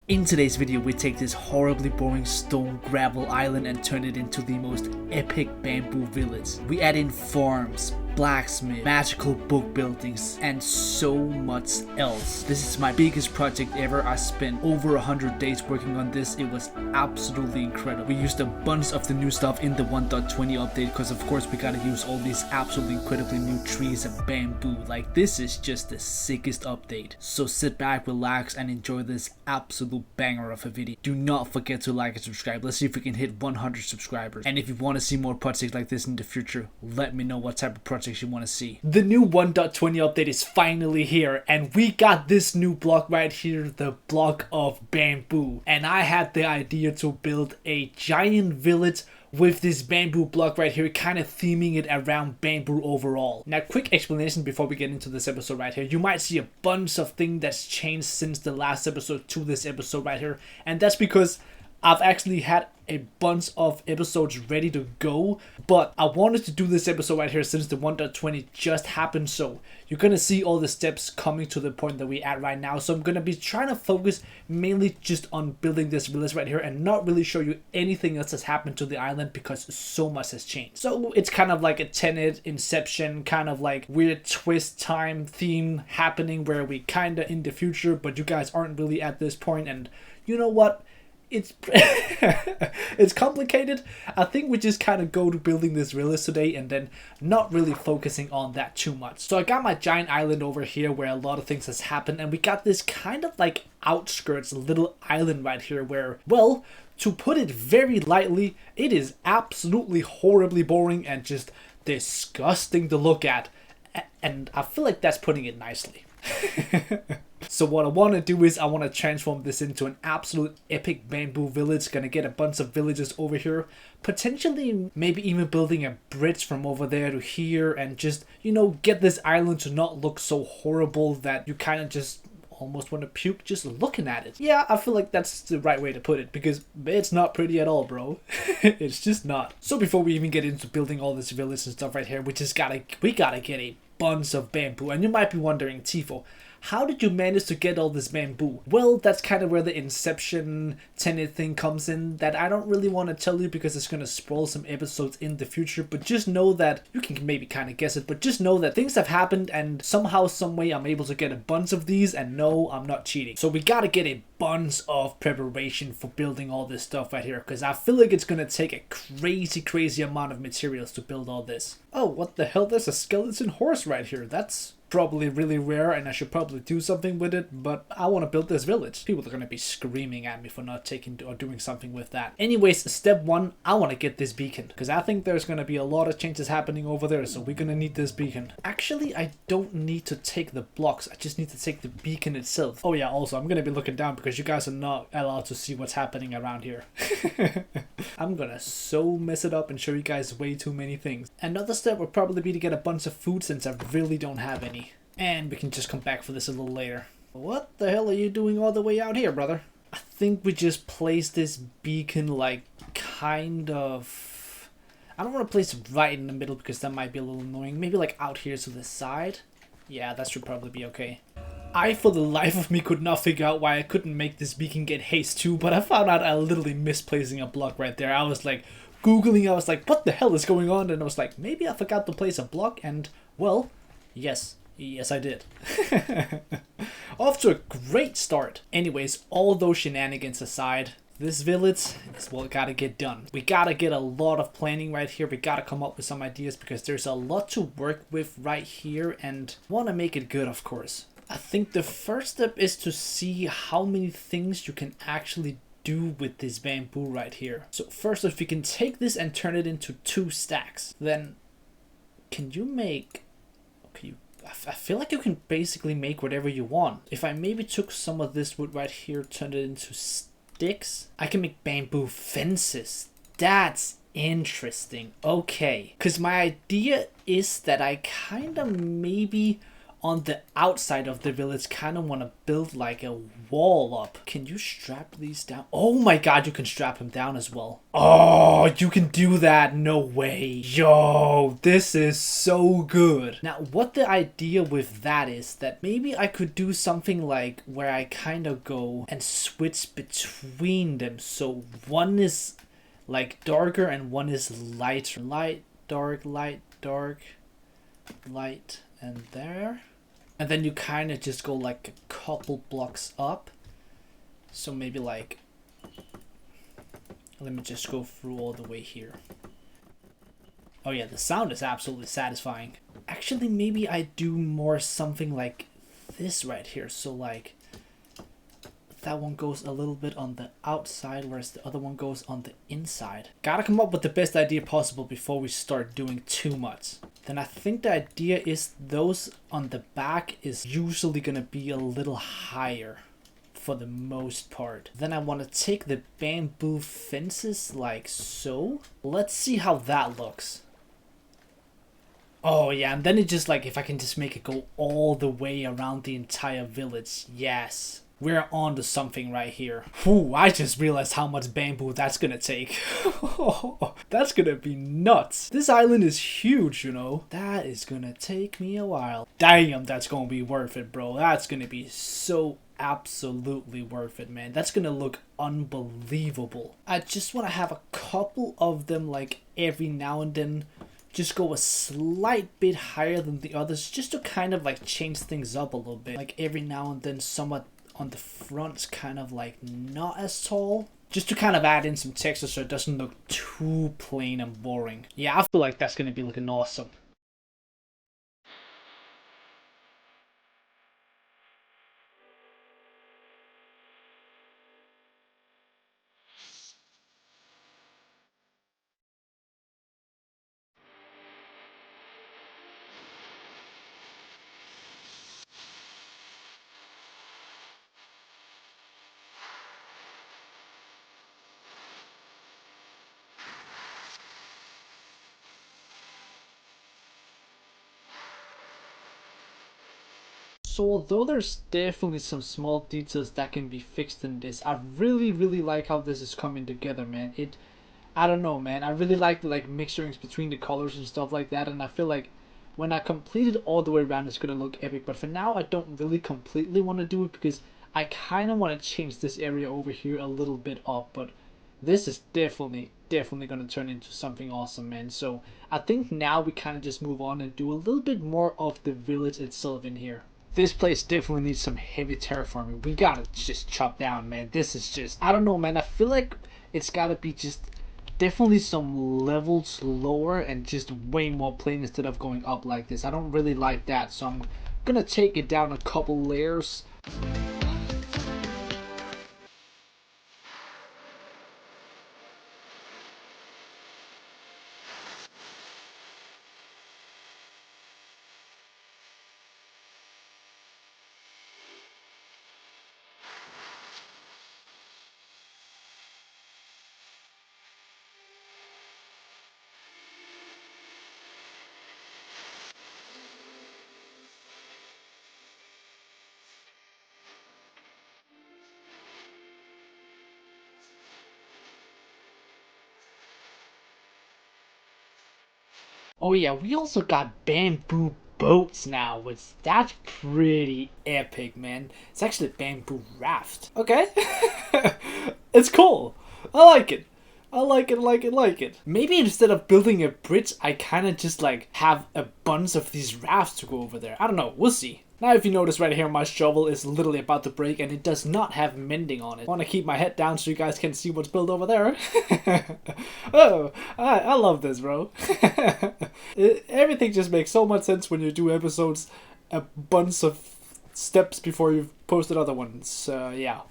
In today's video, we take this horribly boring stone gravel island and turn it into the most epic bamboo village. We add in farms, blacksmith, magical book buildings, and so much else. This is my biggest project ever. I spent over 100 days working on this. It was absolutely incredible. We used a bunch of the new stuff in the 1.20 update because of course we gotta use all these absolutely incredibly new trees and bamboo. Like, this is just the sickest update. So sit back, relax, and enjoy this absolute banger of a video. Do not forget to like and subscribe. Let's see if we can hit 100 subscribers. And if you want to see more projects like this in the future, let me know what type of projects you want to see. The new 1.20 update is finally here, and we got this new block right here, the block of bamboo. And I had the idea to build a giant village with this bamboo block right here, kind of theming it around bamboo overall. Now, quick explanation before we get into this episode right here. You might see a bunch of things that's changed since the last episode to this episode right here, and that's because I've actually had a bunch of episodes ready to go, but I wanted to do this episode right here since the 1.20 just happened, so you're gonna see all the steps coming to the point that we're at right now. So I'm gonna be trying to focus mainly just on building this village right here and not really show you anything else that's happened to the island because so much has changed. So it's kind of like a Tenet, Inception, kind of like weird twist time theme happening where we kinda in the future, but you guys aren't really at this point, and you know what? It's it's complicated. I think we just kind of go to building this village today and then not really focusing on that too much. So I got my giant island over here where a lot of things has happened, and we got this kind of like outskirts little island right here where, well, to put it very lightly, it is absolutely horribly boring and just disgusting to look at, and I feel like that's putting it nicely. So what I want to do is I want to transform this into an absolute epic bamboo village. Gonna get a bunch of villages over here, potentially maybe even building a bridge from over there to here, and just, you know, get this island to not look so horrible that you kind of just almost want to puke just looking at it. Yeah, I feel like that's the right way to put it, because it's not pretty at all, bro. It's just not. So before we even get into building all this village and stuff right here, we gotta get a bunch of bamboo. And you might be wondering, Tifo, how did you manage to get all this bamboo? Well, that's kind of where the Inception Tenet thing comes in, that I don't really want to tell you because it's going to spoil some episodes in the future, but just know that, you can maybe kind of guess it, but just know that things have happened and somehow, some way I'm able to get a bunch of these, and no, I'm not cheating. So we gotta get a bunch of preparation for building all this stuff right here, because I feel like it's going to take a crazy amount of materials to build all this. Oh, what the hell, there's a skeleton horse right here. That's probably really rare and I should probably do something with it, but I want to build this village. People are going to be screaming at me for not taking or doing something with that. Anyways, step one, I want to get this beacon because I think there's going to be a lot of changes happening over there, so we're going to need this beacon. Actually, I don't need to take the blocks, I just need to take the beacon itself. Oh yeah, also I'm going to be looking down because you guys are not allowed to see what's happening around here. I'm gonna so mess it up and show you guys way too many things. Another step would probably be to get a bunch of food since I really don't have any. And we can just come back for this a little later. What the hell are you doing all the way out here, brother? I think we just place this beacon like kind of... I don't want to place it right in the middle because that might be a little annoying. Maybe like out here to the side. Yeah, that should probably be okay. I, for the life of me, could not figure out why I couldn't make this beacon get haste too, but I found out I literally misplacing a block right there. I was like Googling, I was like, what the hell is going on? And I was like, maybe I forgot to place a block, and well, yes, I did. Off to a great start. Anyways, all those shenanigans aside, this village is what gotta get done. We gotta get a lot of planning right here. We gotta come up with some ideas because there's a lot to work with right here and want to make it good, of course. I think the first step is to see how many things you can actually do with this bamboo right here. So first, if you can take this and turn it into 2 stacks, then can you make... Okay, I feel like you can basically make whatever you want. If I maybe took some of this wood right here, turned it into sticks, I can make bamboo fences. That's interesting. Okay, because my idea is that I kind of maybe on the outside of the village, kind of want to build like a wall up. Can you strap these down? Oh my god, you can strap him down as well. Oh, you can do that. No way. Yo, this is so good. Now, what the idea with that is that maybe I could do something like where I kind of go and switch between them. So one is like darker and one is lighter. Light, dark, light, dark, light, and there. And then you kind of just go like a couple blocks up. So maybe like, let me just go through all the way here. Oh yeah, the sound is absolutely satisfying. Actually, maybe I do more something like this right here. So like, that one goes a little bit on the outside, whereas the other one goes on the inside. Gotta come up with the best idea possible before we start doing too much. Then I think the idea is those on the back is usually gonna be a little higher for the most part. Then I want to take the bamboo fences like so. Let's see how that looks. Oh yeah, and then it just like, if I can just make it go all the way around the entire village. Yes. We're on to something right here. Whew, I just realized how much bamboo that's gonna take. That's gonna be nuts. This island is huge, you know. That is gonna take me a while. Damn, that's gonna be worth it, bro. That's gonna be so absolutely worth it, man. That's gonna look unbelievable. I just want to have a couple of them like every now and then. Just go a slight bit higher than the others, just to kind of like change things up a little bit. Like every now and then somewhat on the front's kind of like not as tall, just to kind of add in some texture so it doesn't look too plain and boring. Yeah, I feel like that's gonna be looking awesome. So although there's definitely some small details that can be fixed in this, I really like how this is coming together, man. I don't know, man. I really like the like mixturings between the colors and stuff like that, and I feel like when I complete it all the way around, it's gonna look epic. But for now, I don't really completely want to do it because I kind of want to change this area over here a little bit up. But this is definitely gonna turn into something awesome, man. So I think now we kind of just move on and do a little bit more of the village itself in here. This place definitely needs some heavy terraforming. We gotta just chop down, man. This is just, I don't know, man. I feel like it's gotta be just definitely some levels lower and just way more plain instead of going up like this. I don't really like that, so I'm gonna take it down a couple layers. Oh yeah, we also got bamboo boats now, which that's pretty epic, man. It's actually a bamboo raft. Okay. It's cool. I like it. I like it. Maybe instead of building a bridge, I kind of just like have a bunch of these rafts to go over there. I don't know. We'll see. Now if you notice right here, my shovel is literally about to break and it does not have mending on it. I want to keep my head down so you guys can see what's built over there. Oh, I love this, bro. Everything just makes so much sense when you do episodes a bunch of steps before you've posted other ones. Yeah.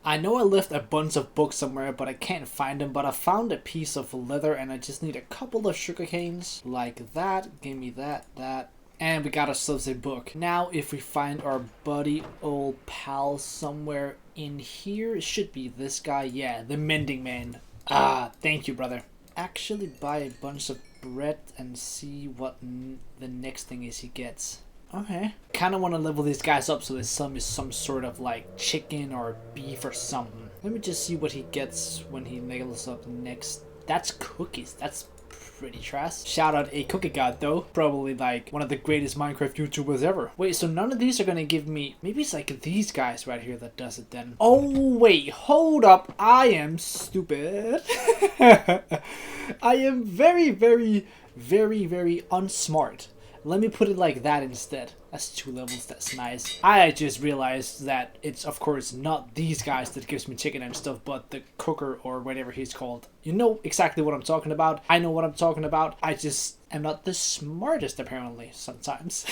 I know I left a bunch of books somewhere, but I can't find them. But I found a piece of leather and I just need a couple of sugar canes. Like that. Give me that. And we got ourselves a book. Now if we find our buddy old pal somewhere in here, it should be this guy. Yeah, the mending man. Ah, thank you, brother. Actually buy a bunch of bread and see what the next thing is he gets. Okay. Kind of want to level these guys up so there's some sort of like chicken or beef or something. Let me just see what he gets when he levels up next. That's cookies. That's pretty trash. Shout out a cookie god though. Probably like one of the greatest Minecraft YouTubers ever. Wait, so none of these are gonna give me... Maybe it's like these guys right here that does it then. Oh wait, hold up. I am stupid. I am very, very, very, very unsmart. Let me put it like that instead. That's 2 levels, that's nice. I just realized that it's of course not these guys that gives me chicken and stuff, but the cooker or whatever he's called. You know exactly what I'm talking about. I know what I'm talking about. I just am not the smartest apparently sometimes.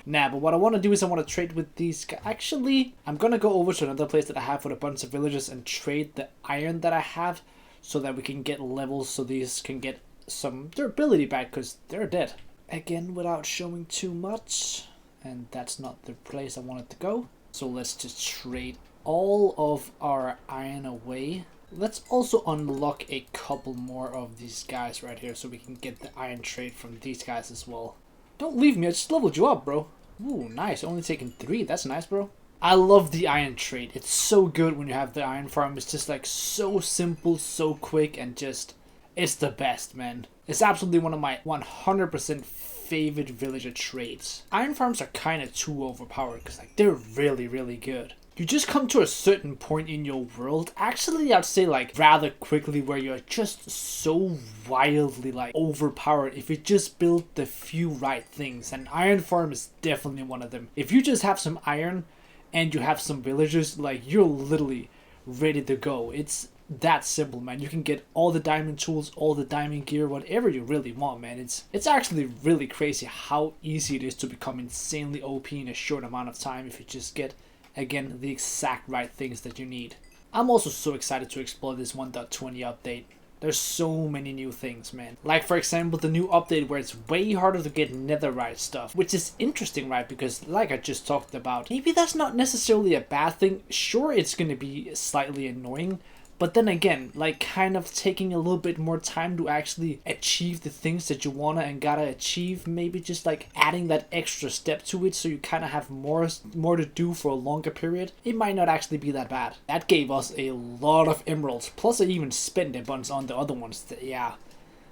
Nah, but what I want to do is I want to trade with these guys. Actually, I'm gonna go over to another place that I have with a bunch of villagers and trade the iron that I have so that we can get levels so these can get some durability back because they're dead. Again, without showing too much, and that's not the place I wanted to go. So let's just trade all of our iron away. Let's also unlock a couple more of these guys right here so we can get the iron trade from these guys as well. Don't leave me, I just leveled you up, bro. Ooh, nice, only taking 3, that's nice, bro. I love the iron trade. It's so good when you have the iron farm. It's just like so simple, so quick, and just... It's the best, man. It's absolutely one of my 100% favorite villager trades. Iron farms are kind of too overpowered because like they're really, really good. You just come to a certain point in your world, actually I'd say like rather quickly, where you're just so wildly like overpowered if you just build the few right things, and iron farm is definitely one of them. If you just have some iron and you have some villagers, like you're literally ready to go. It's that simple, man. You can get all the diamond tools, all the diamond gear, whatever you really want, man. It's actually really crazy how easy it is to become insanely OP in a short amount of time if you just get, again, the exact right things that you need. I'm also so excited to explore this 1.20 update. There's so many new things, man. Like, for example, the new update where it's way harder to get netherite stuff, which is interesting, right? Because like I just talked about, maybe that's not necessarily a bad thing. Sure, it's going to be slightly annoying, but then again, like kind of taking a little bit more time to actually achieve the things that you wanna and gotta achieve, maybe just like adding that extra step to it so you kind of have more to do for a longer period. It might not actually be that bad. That gave us a lot of emeralds, plus I even spent a bunch on the other ones. Yeah,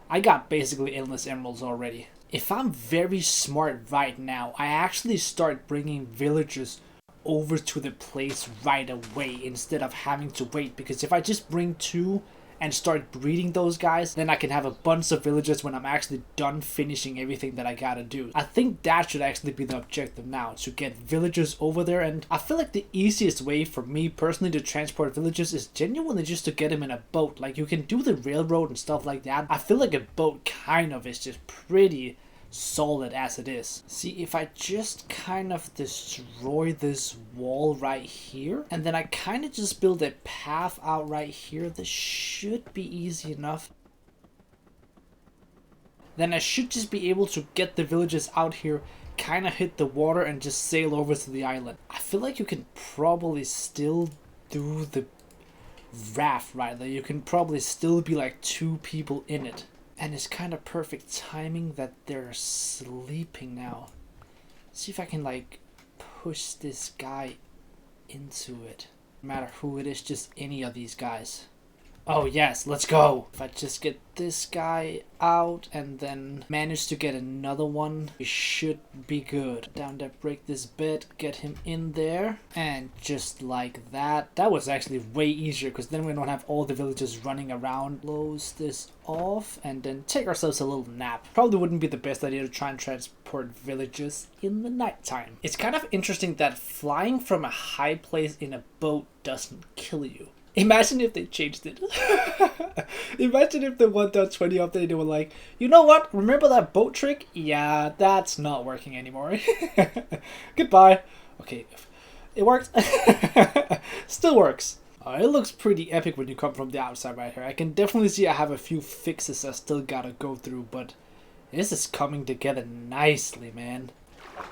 I got basically endless emeralds already. If I'm very smart right now, I actually start bringing villagers over to the place right away instead of having to wait, because if I just bring 2 and start breeding those guys, then I can have a bunch of villagers when I'm actually done finishing everything that I gotta do. I think that should actually be the objective now, to get villagers over there, and I feel like the easiest way for me personally to transport villagers is genuinely just to get them in a boat. Like you can do the railroad and stuff like that. I feel like a boat kind of is just pretty solid as it is. See, if I just kind of destroy this wall right here, and then I kind of just build a path out right here, this should be easy enough. Then I should just be able to get the villagers out here, kind of hit the water, and just sail over to the island. I feel like you can probably still do the raft right there. You can probably still be like 2 people in it. And it's kind of perfect timing that they're sleeping now. See if I can like push this guy into it. No matter who it is, just any of these guys. Oh yes, let's go. If I just get this guy out and then manage to get another one, we should be good. Down there, break this bed, get him in there. And just like that. That was actually way easier because then we don't have all the villagers running around. Close this off and then take ourselves a little nap. Probably wouldn't be the best idea to try and transport villagers in the nighttime. It's kind of interesting that flying from a high place in a boat doesn't kill you. Imagine if they changed it. Imagine if the 1.20 update they were like, you know what? Remember that boat trick? Yeah, that's not working anymore. Goodbye. Okay, it worked. Still works. It looks pretty epic when you come from the outside right here. I can definitely see I have a few fixes I still gotta go through, but this is coming together nicely, man.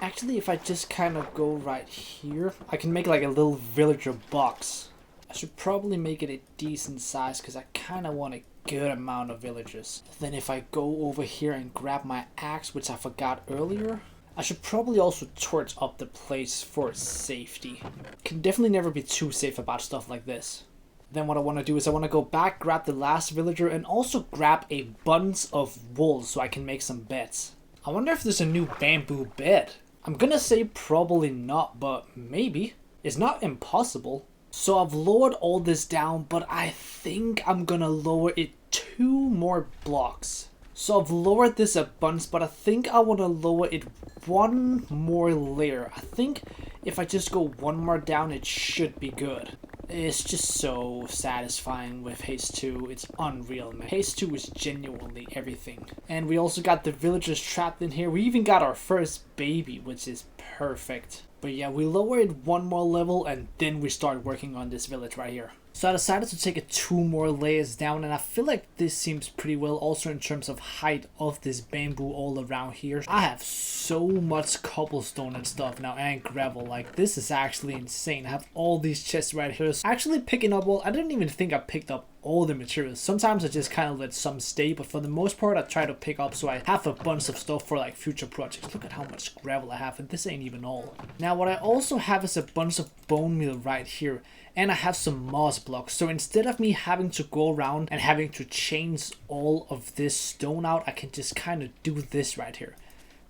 Actually, if I just kind of go right here, I can make like a little villager box. I should probably make it a decent size because I kind of want to good amount of villagers. Then if I go over here and grab my axe, which I forgot earlier, I should probably also torch up the place for safety. Can definitely never be too safe about stuff like this. Then what I want to do is I want to go back, grab the last villager, and also grab a bunch of wool so I can make some beds. I wonder if there's a new bamboo bed. I'm gonna say probably not, but maybe. It's not impossible. So I've lowered all this down, but I think I'm gonna lower it 2 more blocks. So I've lowered this a bunch, but I think I want to lower it 1 more layer. I think if I just go 1 more down, it should be good. It's just so satisfying with Haste 2. It's unreal, man. Haste 2 is genuinely everything. And we also got the villagers trapped in here. We even got our first baby, which is perfect. But yeah, we lower it 1 more level and then we start working on this village right here. So I decided to take it 2 more layers down, and I feel like this seems pretty well also in terms of height of this bamboo all around here. I have so much cobblestone and stuff now, and gravel. Like, this is actually insane. I have all these chests right here. So actually picking up all, I didn't even think I picked up all the materials. Sometimes I just kind of let some stay, but for the most part I try to pick up so I have a bunch of stuff for like future projects. Look at how much gravel I have, and this ain't even all. Now what I also have is a bunch of bone meal right here. And I have some moss blocks, so instead of me having to go around and having to change all of this stone out, I can just kind of do this right here.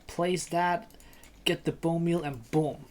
Place that, get the bone meal, and boom.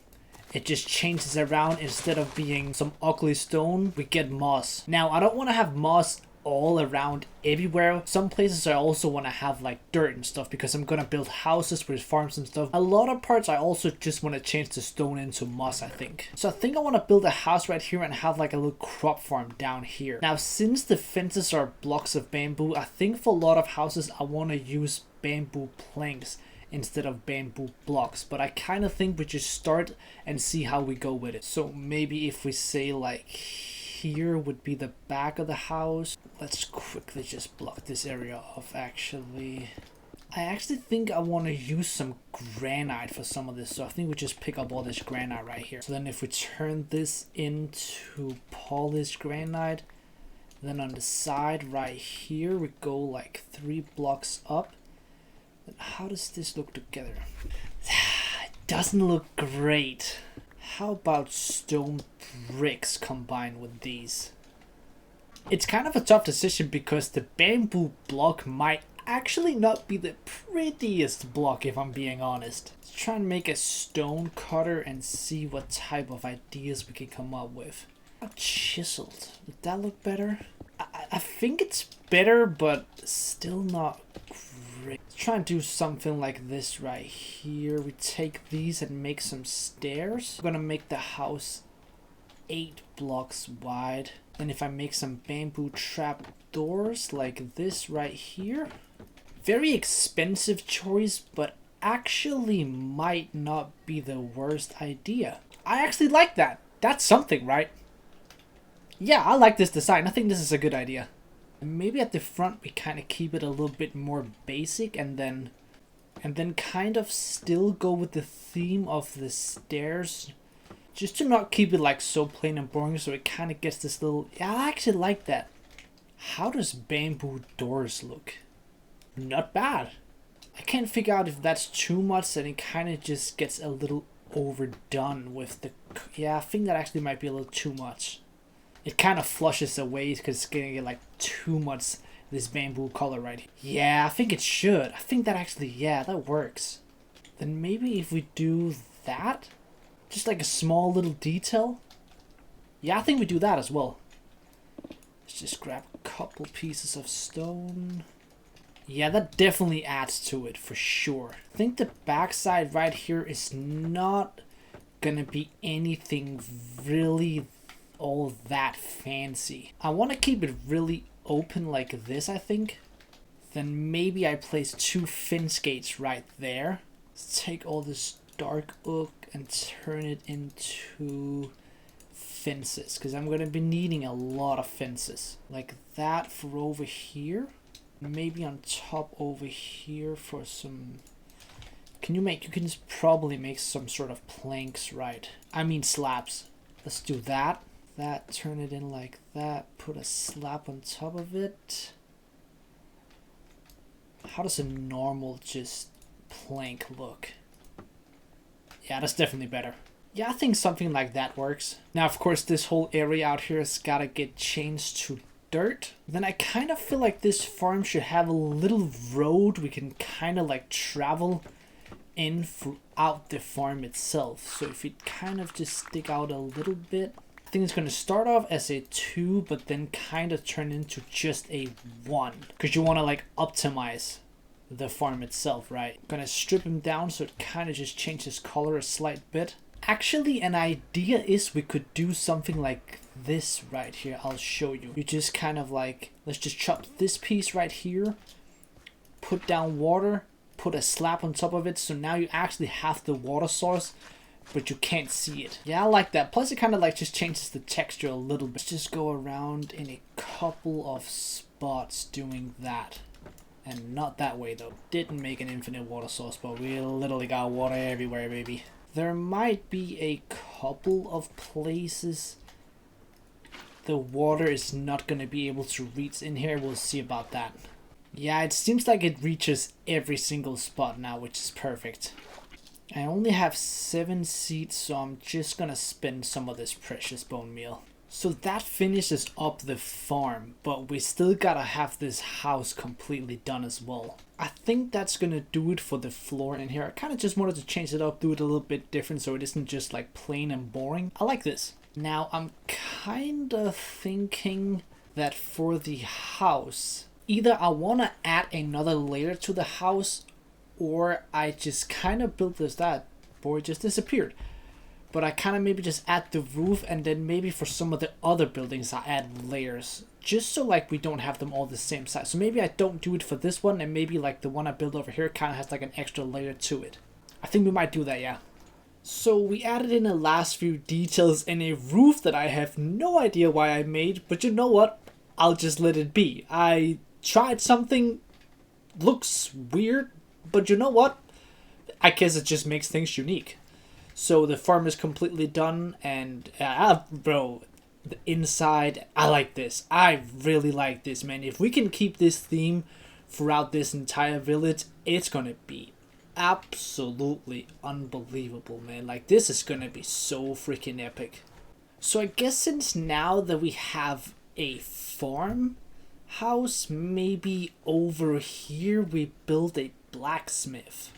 It just changes around. Instead of being some ugly stone, we get moss. Now, I don't want to have moss all around everywhere. Some places I also want to have like dirt and stuff because I'm gonna build houses with farms and stuff. A lot of parts I also just want to change the stone into moss, I think. So I think I want to build a house right here and have like a little crop farm down here. Now since the fences are blocks of bamboo, I think for a lot of houses I want to use bamboo planks instead of bamboo blocks, but I kind of think we just start and see how we go with it. So maybe if we say like here would be the back of the house. Let's quickly just block this area off. I actually think I want to use some granite for some of this, so I think we just pick up all this granite right here. So then if we turn this into polished granite, then on the side right here we go like 3 blocks up. Then how does this look together? It doesn't look great. How about stone bricks combined with these? It's kind of a tough decision because the bamboo block might actually not be the prettiest block, if I'm being honest. Let's try and make a stone cutter and see what type of ideas we can come up with. Chiseled. Would that look better? I think it's better, but still not great. Let's try and do something like this right here. We take these and make some stairs. I'm gonna make the house 8 blocks wide. And if I make some bamboo trap doors like this right here. Very expensive choice, but actually might not be the worst idea. I actually like that. That's something, right? Yeah, I like this design. I think this is a good idea. And maybe at the front we kind of keep it a little bit more basic and then kind of still go with the theme of the stairs. Just to not keep it like so plain and boring, so it kind of gets this little... Yeah, I actually like that. How does bamboo doors look? Not bad. I can't figure out if that's too much and it kind of just gets a little overdone with the... Yeah, I think that actually might be a little too much. It kind of flushes away because it's gonna get like too much this bamboo color right here. Yeah, I think it should. I think that actually, yeah, that works. Then maybe if we do that, just like a small little detail. Yeah, I think we do that as well. Let's just grab a couple pieces of stone. Yeah, that definitely adds to it for sure. I think the backside right here is not gonna be anything really all that fancy. I want to keep it really open like this, I think. Then maybe I place 2 fence gates right there. Let's take all this dark oak and turn it into fences, because I'm going to be needing a lot of fences. Like that for over here. Maybe on top over here for some... You can just probably make some sort of planks, right? I mean slabs. Let's do that. Turn it in like that, put a slab on top of it. How does a normal just plank look? Yeah, that's definitely better. Yeah, I think something like that works. Now, of course, this whole area out here has got to get changed to dirt. Then I kind of feel like this farm should have a little road we can kind of like travel in throughout the farm itself. So if it kind of just stick out a little bit, I think it's going to start off as a 2, but then kind of turn into just a 1. Because you want to like optimize the farm itself, right? Gonna strip him down so it kind of just changes color a slight bit. Actually, an idea is we could do something like this right here. I'll show you. You just kind of like, let's just chop this piece right here, put down water, put a slab on top of it, so now you actually have the water source, but you can't see it. Yeah, I like that. Plus it kind of like just changes the texture a little bit. Let's just go around in a couple of spots doing that. And not that way though. Didn't make an infinite water source, but we literally got water everywhere, baby. There might be a couple of places the water is not going to be able to reach in here. We'll see about that. Yeah, it seems like it reaches every single spot now, which is perfect. I only have 7 seeds, so I'm just gonna spend some of this precious bone meal. So that finishes up the farm, but we still gotta have this house completely done as well. I think that's gonna do it for the floor in here. I kind of just wanted to change it up, do it a little bit different so it isn't just like plain and boring. I like this. Now I'm kind of thinking that for the house, either I want to add another layer to the house, or I just kind of built this. That boy just disappeared. But I kind of maybe just add the roof, and then maybe for some of the other buildings I add layers, just so like we don't have them all the same size. So maybe I don't do it for this one, and maybe like the one I built over here kind of has like an extra layer to it. I think we might do that, yeah. So we added in the last few details in a roof that I have no idea why I made, but you know what? I'll just let it be. I tried something, looks weird, but you know what? I guess it just makes things unique. So the farm is completely done, and bro, the inside, I like this. I really like this, man. If we can keep this theme throughout this entire village, it's gonna be absolutely unbelievable, man. Like, this is gonna be so freaking epic. So I guess since now that we have a farm house, maybe over here we build a blacksmith.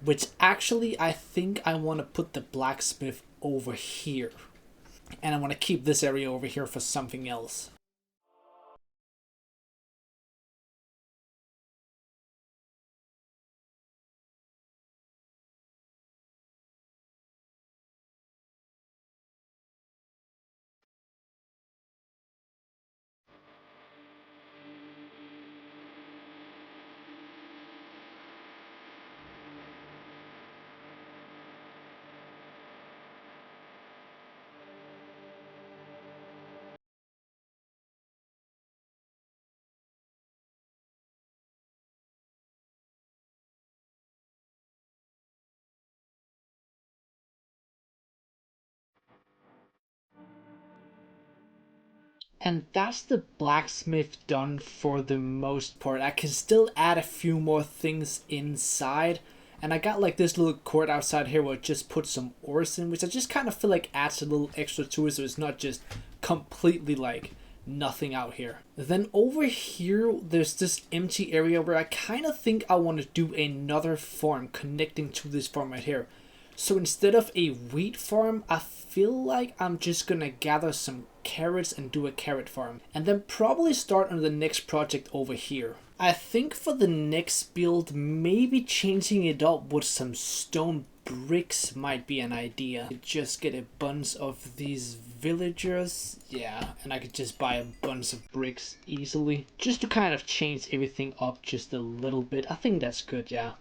Which actually, I think I want to put the blacksmith over here. And I want to keep this area over here for something else. And that's the blacksmith done for the most part. I can still add a few more things inside. And I got like this little court outside here where I just put some ores in, which I just kind of feel like adds a little extra to it, so it's not just completely like nothing out here. Then over here, there's this empty area where I kind of think I want to do another farm connecting to this farm right here. So instead of a wheat farm, I feel like I'm just gonna gather some carrots and do a carrot farm. And then probably start on the next project over here. I think for the next build, maybe changing it up with some stone bricks might be an idea. Just get a bunch of these villagers, yeah, and I could just buy a bunch of bricks easily. Just to kind of change everything up just a little bit. I think that's good, yeah.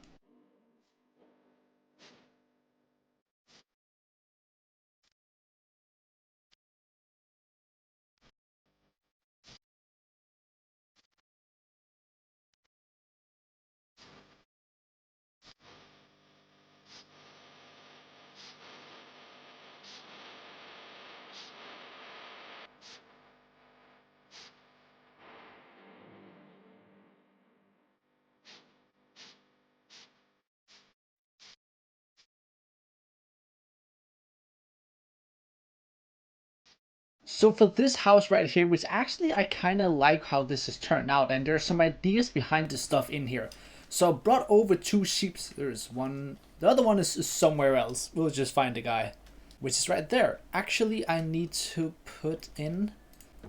So for this house right here, which actually I kind of like how this has turned out, and there's some ideas behind the stuff in here. So I brought over 2 sheep. There's one, the other one is somewhere else. We'll just find the guy, which is right there. Actually, I need to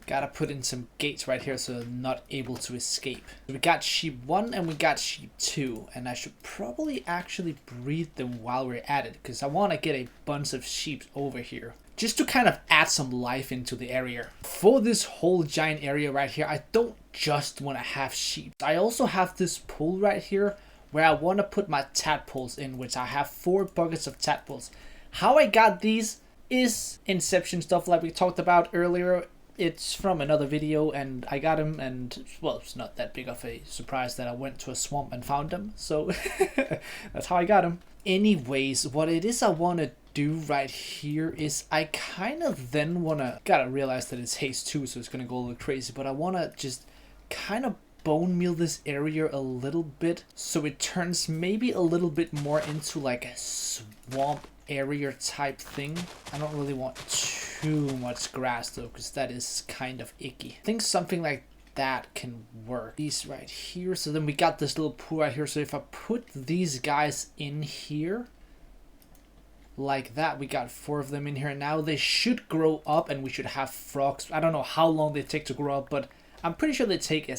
gotta put in some gates right here so they're not able to escape. We got sheep 1 and we got sheep 2, and I should probably actually breed them while we're at it, because I want to get a bunch of sheep over here, just to kind of add some life into the area. For this whole giant area right here, I don't just want to have sheep. I also have this pool right here where I want to put my tadpoles in, which I have 4 buckets of tadpoles. How I got these is Inception stuff like we talked about earlier. It's from another video, and I got them, and well, it's not that big of a surprise that I went to a swamp and found them, so that's how I got them. Anyways, what it is I want to do right here is I kind of then want to, gotta realize that it's haste too, so it's gonna go a little crazy, but I want to just kind of bone meal this area a little bit so it turns maybe a little bit more into like a swamp area type thing. I don't really want too much grass though, because that is kind of icky. I think something like that can work. These right here, so then we got this little pool right here, so if I put these guys in here like that, we got 4 of them in here now. They should grow up and we should have frogs. I don't know how long they take to grow up, but I'm pretty sure they take a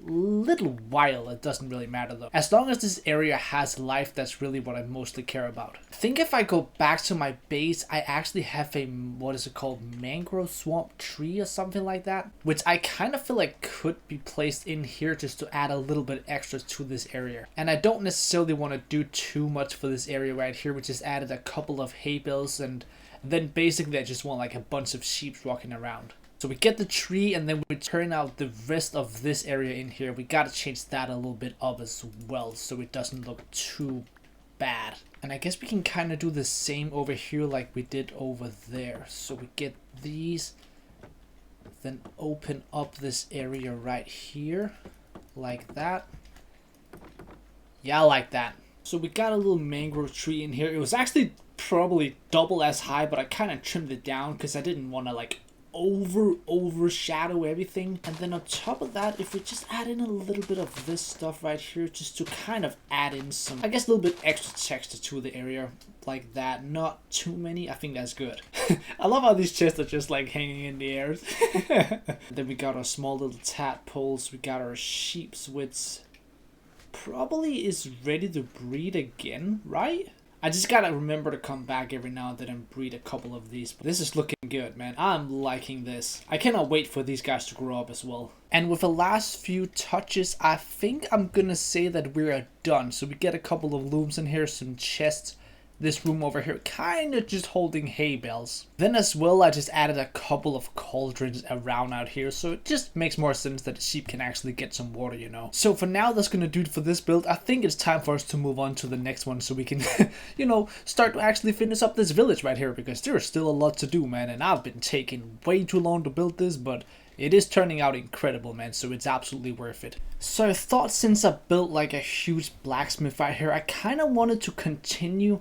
little while. It doesn't really matter though. As long as this area has life, that's really what I mostly care about. I think if I go back to my base, I actually have a, what is it called, mangrove swamp tree or something like that, which I kind of feel like could be placed in here just to add a little bit extra to this area. And I don't necessarily want to do too much for this area right here, which just added a couple of hay bales, and then basically I just want like a bunch of sheep walking around. So we get the tree, and then we turn out the rest of this area in here. We gotta change that a little bit up as well so it doesn't look too bad. And I guess we can kind of do the same over here like we did over there. So we get these, then open up this area right here like that. Yeah, I like that. So we got a little mangrove tree in here. It was actually probably double as high, but I kind of trimmed it down because I didn't want to like overshadow everything. And then on top of that, if we just add in a little bit of this stuff right here, just to kind of add in some, I guess, a little bit extra texture to the area like that. Not too many. I think that's good. I love how these chests are just like hanging in the air. Then we got our small little tadpoles. We got our sheeps, which probably is ready to breed again, right? I just gotta remember to come back every now and then and breed a couple of these. But this is looking good, man. I'm liking this. I cannot wait for these guys to grow up as well. And with the last few touches, I think I'm gonna say that we're done. So we get a couple of looms in here, some chests. This room over here kind of just holding hay bales. Then as well, I just added a couple of cauldrons around out here, so it just makes more sense that the sheep can actually get some water, you know. So for now, that's gonna do it for this build. I think it's time for us to move on to the next one so we can, you know, start to actually finish up this village right here, because there's still a lot to do, man, and I've been taking way too long to build this, but it is turning out incredible, man, so it's absolutely worth it. So I thought, since I built like a huge blacksmith right here, I kind of wanted to continue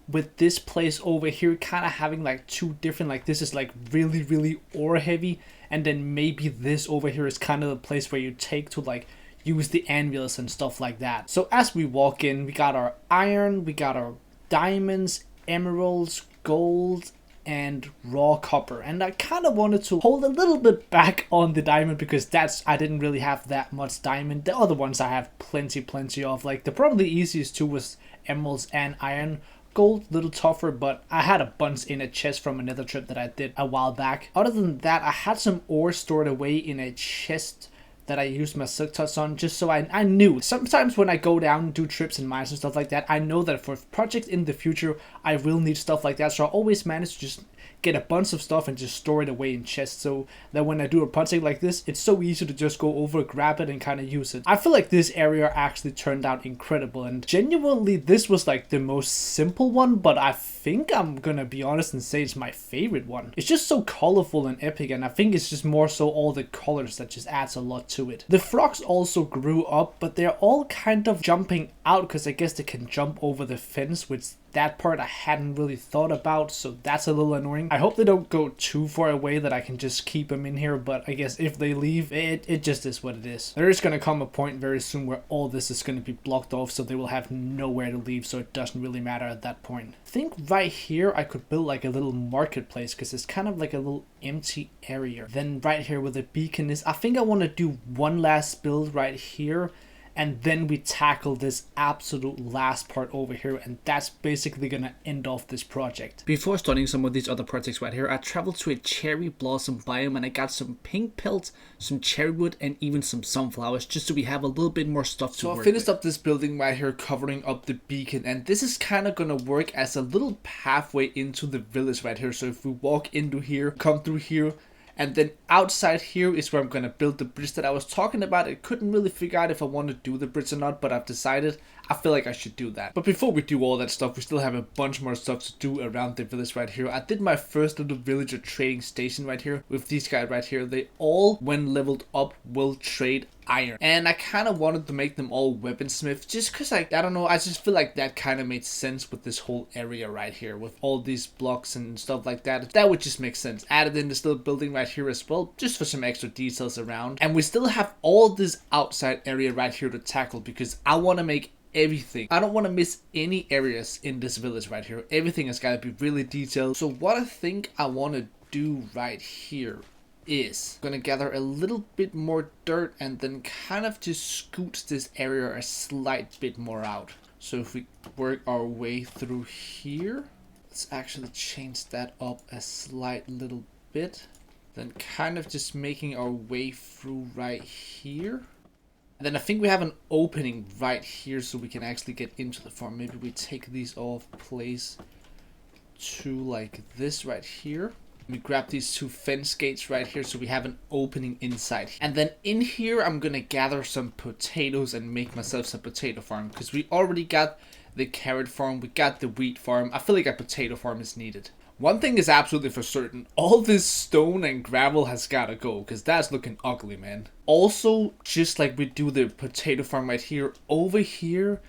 with this place over here, kind of having like 2 different, like this is like really ore heavy, and then maybe this over here is kind of the place where you take to like use the anvils and stuff like that. So as we walk in, we got our iron, we got our diamonds, emeralds, gold, and raw copper. And I kind of wanted to hold a little bit back on the diamond, because I didn't really have that much diamond. The other ones I have plenty of. Like the probably easiest 2 was emeralds and iron. Gold, little tougher, but I had a bunch in a chest from another trip that I did a while back. Other than that, I had some ore stored away in a chest that I used my silk touch on, just so I knew. Sometimes when I go down and do trips and mines and stuff like that, I know that for projects in the future, I will need stuff like that, so I always manage to just get a bunch of stuff and just store it away in chests, so that when I do a project like this, it's so easy to just go over, grab it, and kind of use it. I feel like this area actually turned out incredible, and genuinely this was like the most simple one, but I think I'm gonna be honest and say it's my favorite one. It's just so colorful and epic, and I think it's just more so all the colors that just adds a lot to it. The frogs also grew up, but they're all kind of jumping out, because I guess they can jump over the fence, which that part I hadn't really thought about, so that's a little annoying. I hope they don't go too far away that I can just keep them in here, but I guess if they leave, it just is what it is. There is going to come a point very soon where all this is going to be blocked off, so they will have nowhere to leave, so it doesn't really matter at that point. I think right here I could build like a little marketplace, because it's kind of like a little empty area. Then right here where the beacon is, I think I want to do one last build right here, and then we tackle this absolute last part over here, and that's basically gonna end off this project. Before starting some of these other projects right here, I traveled to a cherry blossom biome and I got some pink pelts, some cherry wood, and even some sunflowers, just so we have a little bit more stuff to work with. So I finished up this building right here, covering up the beacon, and this is kind of gonna work as a little pathway into the village right here. So if we walk into here, come through here, and then outside here is where I'm going to build the bridge that I was talking about. I couldn't really figure out if I want to do the bridge or not, but I've decided I feel like I should do that. But before we do all that stuff, we still have a bunch more stuff to do around the village right here. I did my first little villager trading station right here with these guys right here. They all, when leveled up, will trade iron, and I kind of wanted to make them all weaponsmith, just because I don't know, I just feel like that kind of made sense with this whole area right here with all these blocks and stuff like that. That would just make sense. Added in this little building right here as well, just for some extra details around. And we still have all this outside area right here to tackle, because I want to make everything. I don't want to miss any areas in this village right here. Everything has got to be really detailed. So what I think I want to do right here is gonna gather a little bit more dirt and then kind of just scoot this area a slight bit more out. So if we work our way through here, let's actually change that up a slight little bit, then kind of just making our way through right here. And then I think we have an opening right here so we can actually get into the farm. Maybe we take these off place to like this right here. We grab these two fence gates right here so we have an opening inside. And then in here I'm gonna gather some potatoes and make myself some potato farm, because we already got the carrot farm, we got the wheat farm. I feel like a potato farm is needed. One thing is absolutely for certain, all this stone and gravel has gotta go, because that's looking ugly, man. Also, just like we do the potato farm right here, over here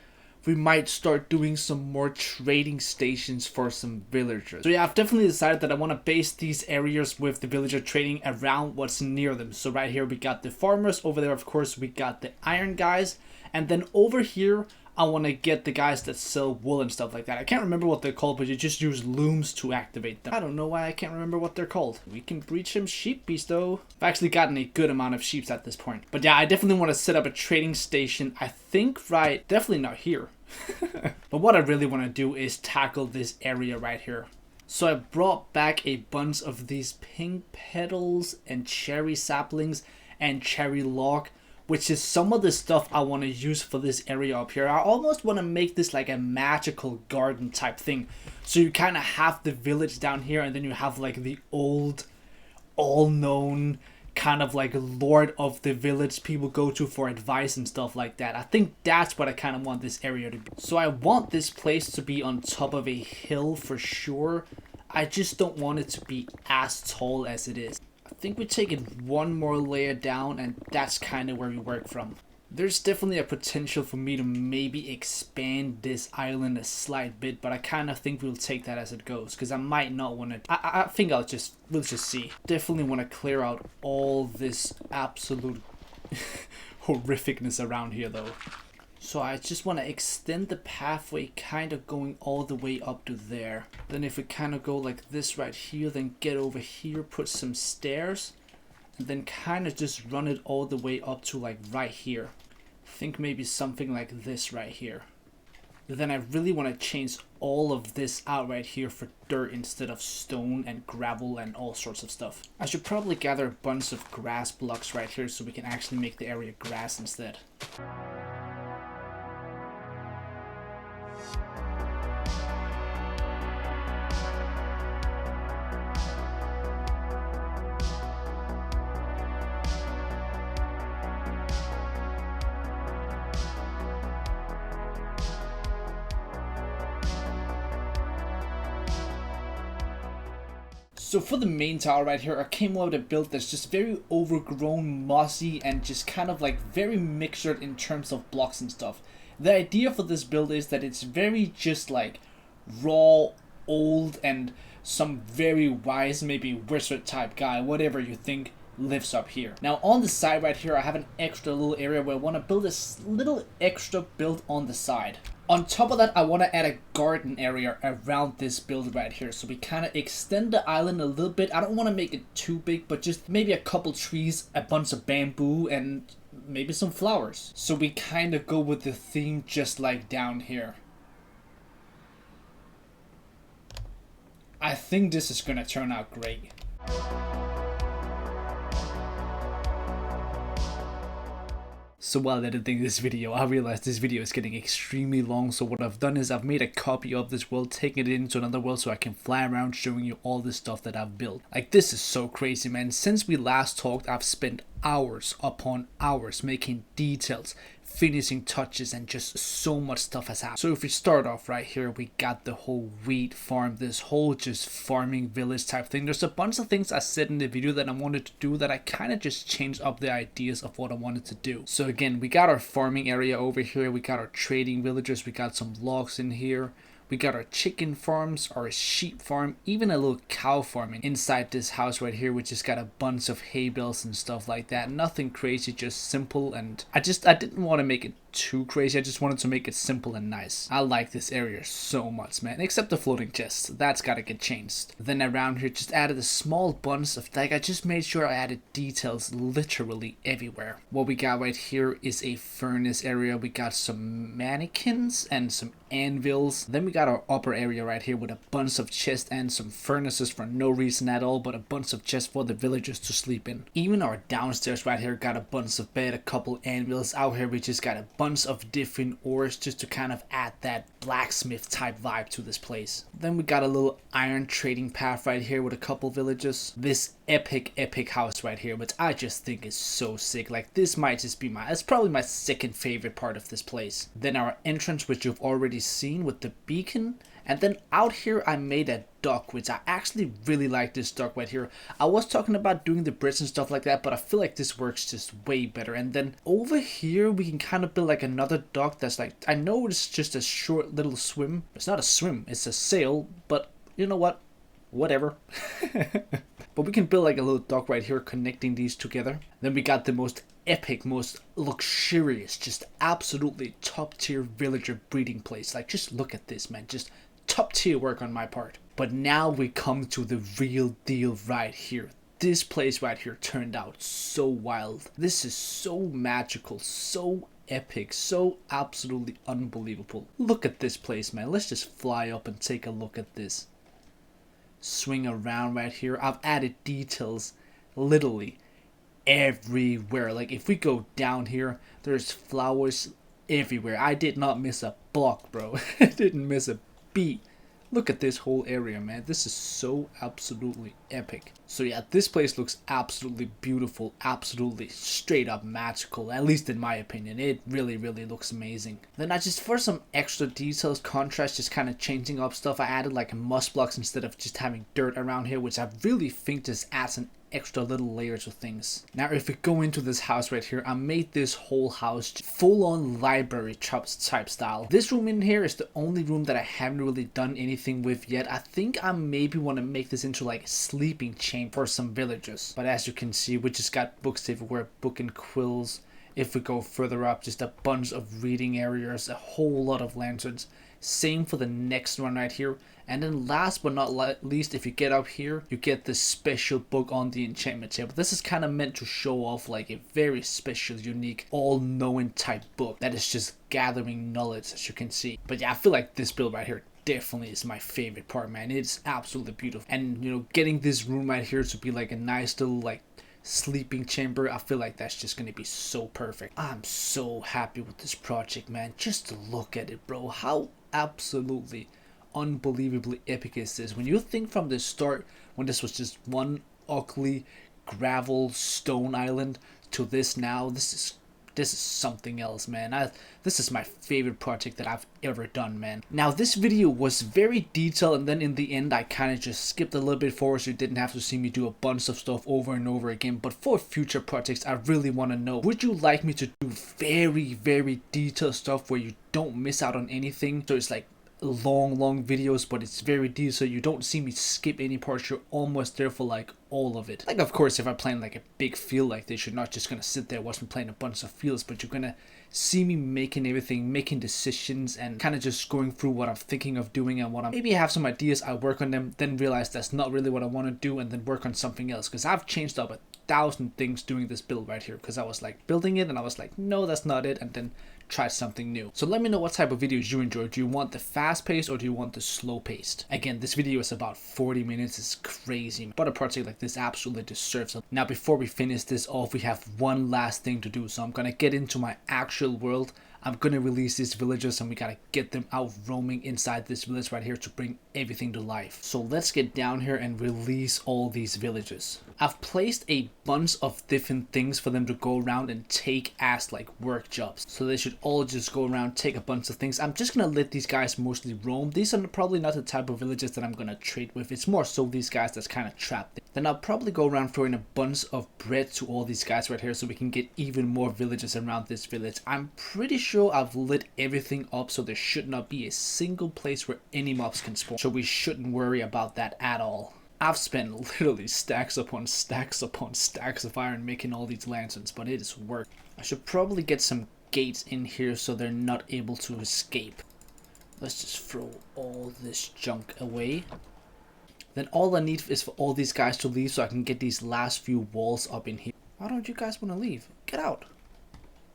we might start doing some more trading stations for some villagers. So yeah, I've definitely decided that I want to base these areas with the villager trading around what's near them. So right here we got the farmers, over there of course we got the iron guys, and then over here I want to get the guys that sell wool and stuff like that. I can't remember what they're called, but you just use looms to activate them. I don't know why I can't remember what they're called. We can breed some sheep beasts though. I've actually gotten a good amount of sheep at this point. But yeah, I definitely want to set up a trading station. I think right, definitely not here. But what I really want to do is tackle this area right here. So I brought back a bunch of these pink petals and cherry saplings and cherry log, which is some of the stuff I want to use for this area up here. I almost want to make this like a magical garden type thing. So you kind of have the village down here, and then you have like the old, all-known kind of like lord of the village people go to for advice and stuff like that. I think that's what I kind of want this area to be. So I want this place to be on top of a hill for sure. I just don't want it to be as tall as it is. I think we take it one more layer down, and that's kind of where we work from. There's definitely a potential for me to maybe expand this island a slight bit, but I kind of think we'll take that as it goes, because I might not want to. I think we'll just see. Definitely want to clear out all this absolute horrificness around here though. So I just want to extend the pathway, kind of going all the way up to there. Then if we kind of go like this right here, then get over here, put some stairs, and then kind of just run it all the way up to like right here. Think maybe something like this right here. Then I really want to change all of this out right here for dirt instead of stone and gravel and all sorts of stuff. I should probably gather a bunch of grass blocks right here so we can actually make the area grass instead. So for the main tower right here, I came up with a build that's just very overgrown, mossy, and just kind of like very mixtured in terms of blocks and stuff. The idea for this build is that it's very just like raw, old, and some very wise, maybe wizard type guy, whatever you think, lives up here. Now on the side right here, I have an extra little area where I want to build this little extra build on the side. On top of that, I want to add a garden area around this build right here. So we kind of extend the island a little bit. I don't want to make it too big, but just maybe a couple trees, a bunch of bamboo, and maybe some flowers. So we kind of go with the theme just like down here. I think this is going to turn out great. So while editing this video, I realized this video is getting extremely long, so what I've done is I've made a copy of this world, taken it into another world so I can fly around showing you all the stuff that I've built. Like, this is so crazy, man. Since we last talked, I've spent hours upon hours making details, finishing touches, and just so much stuff has happened. So if we start off right here, we got the whole wheat farm, this whole just farming village type thing. There's a bunch of things I said in the video that I wanted to do that I kind of just changed up the ideas of what I wanted to do. So again, we got our farming area over here, we got our trading villagers, we got some logs in here. We got our chicken farms, our sheep farm, even a little cow farming inside this house right here, which has got a bunch of hay bales and stuff like that. Nothing crazy, just simple, and I didn't want to make it too crazy. I just wanted to make it simple and nice. I like this area so much, man, except the floating chest. That's gotta get changed. Then around here, just added a small bunch of, like, I just made sure I added details literally everywhere. What we got right here is a furnace area. We got some mannequins and some anvils. Then we got our upper area right here with a bunch of chests and some furnaces for no reason at all, but a bunch of chests for the villagers to sleep in. Even our downstairs right here got a bunch of bed, a couple anvils. Out here we just got a bunch of different ores just to kind of add that blacksmith type vibe to this place. Then we got a little iron trading path right here with a couple villages. This epic house right here, which I just think is so sick. Like, this might just be it's probably my second favorite part of this place. Then our entrance, which you've already seen with the beacon. And then out here I made a dock, which I actually really like this dock right here. I was talking about doing the bridge and stuff like that, but I feel like this works just way better. And then over here we can kind of build like another dock that's like, I know it's just a short little swim. It's not a swim, it's a sail, but you know what? Whatever. But we can build like a little dock right here connecting these together. Then we got the most epic, most luxurious, just absolutely top tier villager breeding place. Like, just look at this, man. Just top tier work on my part. But now we come to the real deal right here. This place right here turned out so wild. This is so magical, so epic, so absolutely unbelievable. Look at this place, man. Let's just fly up and take a look at this. Swing around right here. I've added details literally everywhere. Like, if we go down here, there's flowers everywhere. I did not miss a block, bro. I didn't miss a beat. Look at this whole area, man. This is so absolutely epic. So yeah, this place looks absolutely beautiful, absolutely straight up magical, at least in my opinion. It really looks amazing. Then I just, for some extra details, contrast, just kind of changing up stuff, I added like moss blocks instead of just having dirt around here, which I really think just adds an extra little layers of things. Now if we go into this house right here, I made this whole house full on library type style. This room in here is the only room that I haven't really done anything with yet. I think I maybe want to make this into like a sleeping chamber for some villagers. But as you can see, we just got books everywhere, book and quills. If we go further up, just a bunch of reading areas, a whole lot of lanterns. Same for the next one right here. And then last but not least, if you get up here, you get this special book on the enchantment table. This is kind of meant to show off like a very special, unique, all-knowing type book that is just gathering knowledge, as you can see. But yeah, I feel like this build right here definitely is my favorite part, man. It's absolutely beautiful. And you know, getting this room right here to be like a nice little like sleeping chamber, I feel like that's just gonna be so perfect. I'm so happy with this project, man. Just to look at it, bro. How absolutely unbelievably epic is this? When you think from the start, when this was just one ugly gravel stone island, to this now, this is something else, man. This is my favorite project that I've ever done, man. Now this video was very detailed, and then in the end I kind of just skipped a little bit forward so you didn't have to see me do a bunch of stuff over and over again. But for future projects, I really want to know, would you like me to do very detailed stuff where you don't miss out on anything? So it's like long videos, but it's very deep, so you don't see me skip any parts. You're almost there for like all of it. Like, of course, if I'm playing like a big field like this, you're not just gonna sit there watching me playing a bunch of fields, but you're gonna see me making everything, making decisions, and kind of just going through what I'm thinking of doing and what I'm maybe have some ideas. I work on them, then realize that's not really what I want to do, and then work on something else, because I've changed up 1,000 things doing this build right here, because I was like building it and I was like, no, that's not it, and then try something new. So let me know what type of videos you enjoy. Do you want the fast paced or do you want the slow paced? Again, this video is about 40 minutes. It's crazy, but a project like this absolutely deserves it. Now, before we finish this off, we have one last thing to do. So I'm gonna get into my actual world. I'm gonna release these villagers and we gotta get them out roaming inside this village right here to bring everything to life. So let's get down here and release all these villages. I've placed a bunch of different things for them to go around and take as like work jobs. So they should all just go around, take a bunch of things. I'm just gonna let these guys mostly roam. These are probably not the type of villages that I'm gonna trade with. It's more so these guys that's kind of trapped. Then I'll probably go around throwing a bunch of bread to all these guys right here so we can get even more villages around this village. I'm pretty sure I've lit everything up, so there should not be a single place where any mobs can spawn. So we shouldn't worry about that at all. I've spent literally stacks upon stacks upon stacks of iron making all these lanterns, but it is work. I should probably get some gates in here so they're not able to escape. Let's just throw all this junk away. Then all I need is for all these guys to leave so I can get these last few walls up in here. Why don't you guys want to leave? Get out.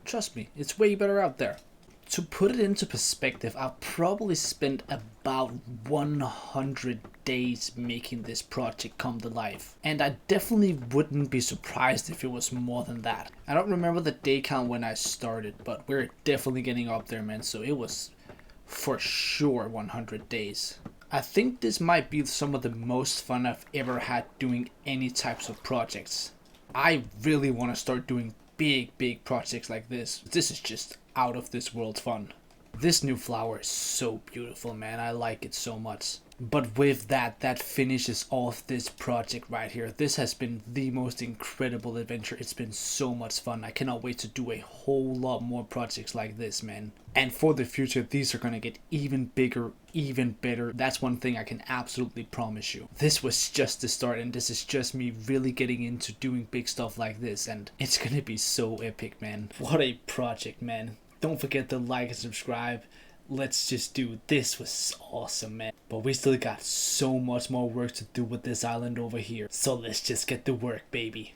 Trust me, it's way better out there. To put it into perspective, I've probably spent about 100 days making this project come to life. And I definitely wouldn't be surprised if it was more than that. I don't remember the day count when I started, but we're definitely getting up there, man. So it was for sure 100 days. I think this might be some of the most fun I've ever had doing any types of projects. I really want to start doing big projects like this. This is just out of this world fun. This new flower is so beautiful, man. I like it so much. But with that finishes off this project right here. This has been the most incredible adventure. It's been so much fun. I cannot wait to do a whole lot more projects like this, man. And for the future, these are gonna get even bigger, even better. That's one thing I can absolutely promise you. This was just the start, and this is just me really getting into doing big stuff like this, and it's gonna be so epic, man. What a project, man. Don't forget to like and subscribe. Let's just do this. Was awesome, man. But we still got so much more work to do with this island over here. So let's just get to work, baby.